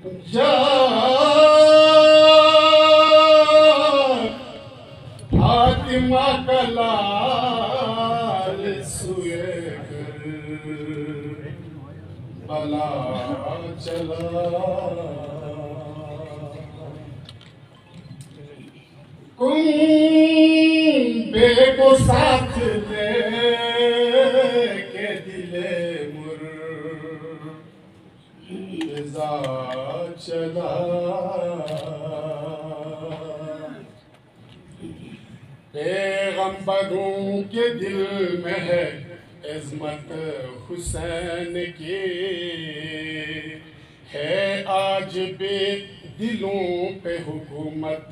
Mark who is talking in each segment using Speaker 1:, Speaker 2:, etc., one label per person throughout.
Speaker 1: जा फातिमा का लाल सुए बला चला कुंबे को साथ ले के दिले मुर्तज़ा चला पैगंबरों के दिल में है इज़्मत हुसैन की है आज भी दिलों पे हुकूमत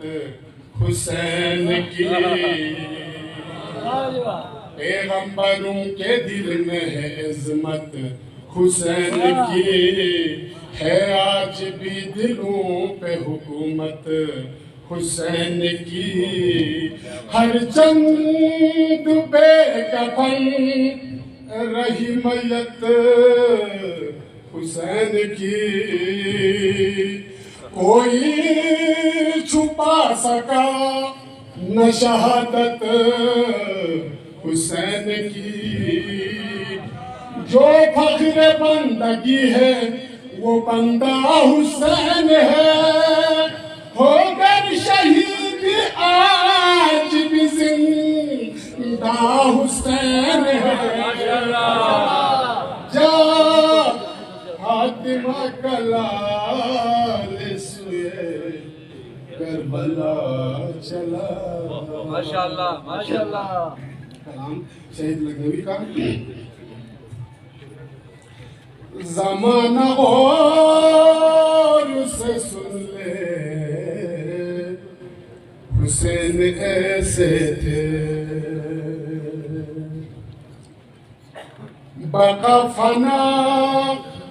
Speaker 1: हुसैन की पैगंबरों के दिल में है इज़्मत हुसैन की है आज भी दिलों पे हुकूमत हुसैन की हर चंद बेकफन रही मैयत हुसैन की कोई छुपा सका न शहादत हुसैन की जो फख्र बंदगी है वो बंदा हुसैन है होकर शहीद आज भी जिंदा हुसैन है जा फातिमा का लाल सुए करबला चला।
Speaker 2: माशाअल्लाह माशाअल्लाह।
Speaker 1: कलाम शहीद लखनवी का। ज़माना और से सुन ले हुसैन ऐसे थे बका फना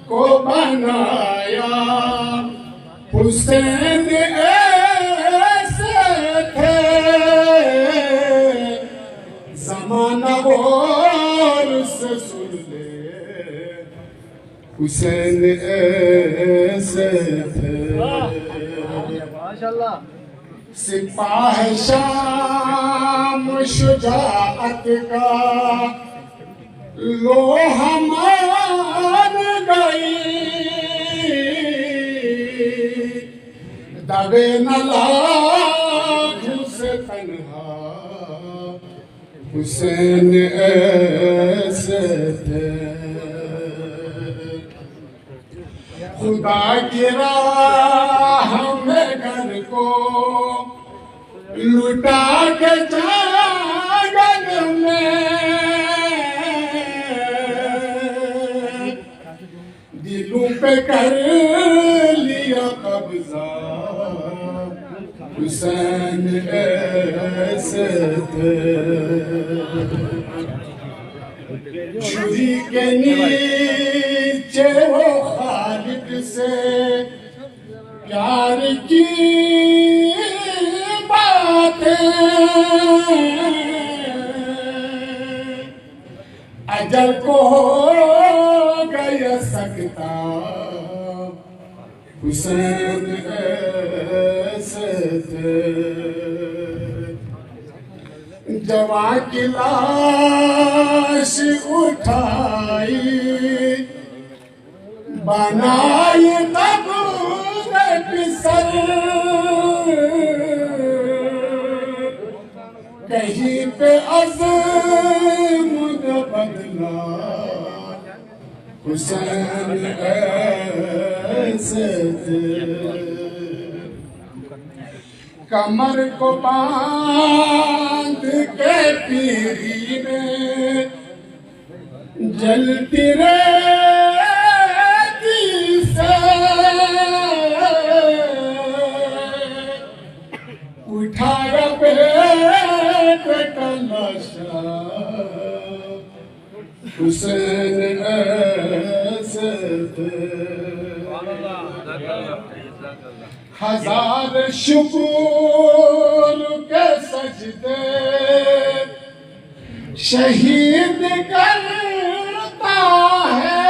Speaker 1: को बनाया हुसैन ऐसे थे ज़माना और से सुन ले हुसैन ऐसे थे
Speaker 2: माशाअल्लाह।
Speaker 1: सिपाह शाम शुजाअत का लोहा मान गई दबे न लाख से तन्हा हुसैन ऐसे थे खुदा की राह में घर को लुटा के जागन में दिलों पे कर लिया कब्जा हुसैन ऐसे थे छुरी के नीचे वो खालिद से प्यार की बातें अजल को हो गया सकता हुसैन ऐसे थे जवां की लाश उठाई बनाई तब सर कहीं पे अज़्म न बदला हुसैन ऐसे थे कमर को बांध के पीरी में जलती रहती से उठाया पेट का नशा हुसैन ऐसे थे हजार शुक्र के सजदे शहीद करता है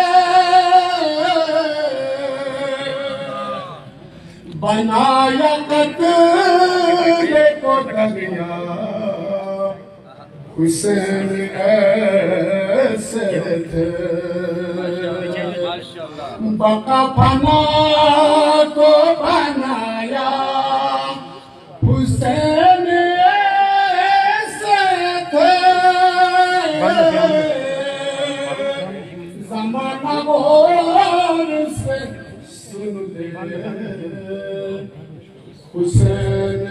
Speaker 1: बनाया कत्ले को दरिया हुसैन ऐसे थे बका फना को बनाया हुसैन ऐसे थे ज़माना गौर से सुन ले हुसैन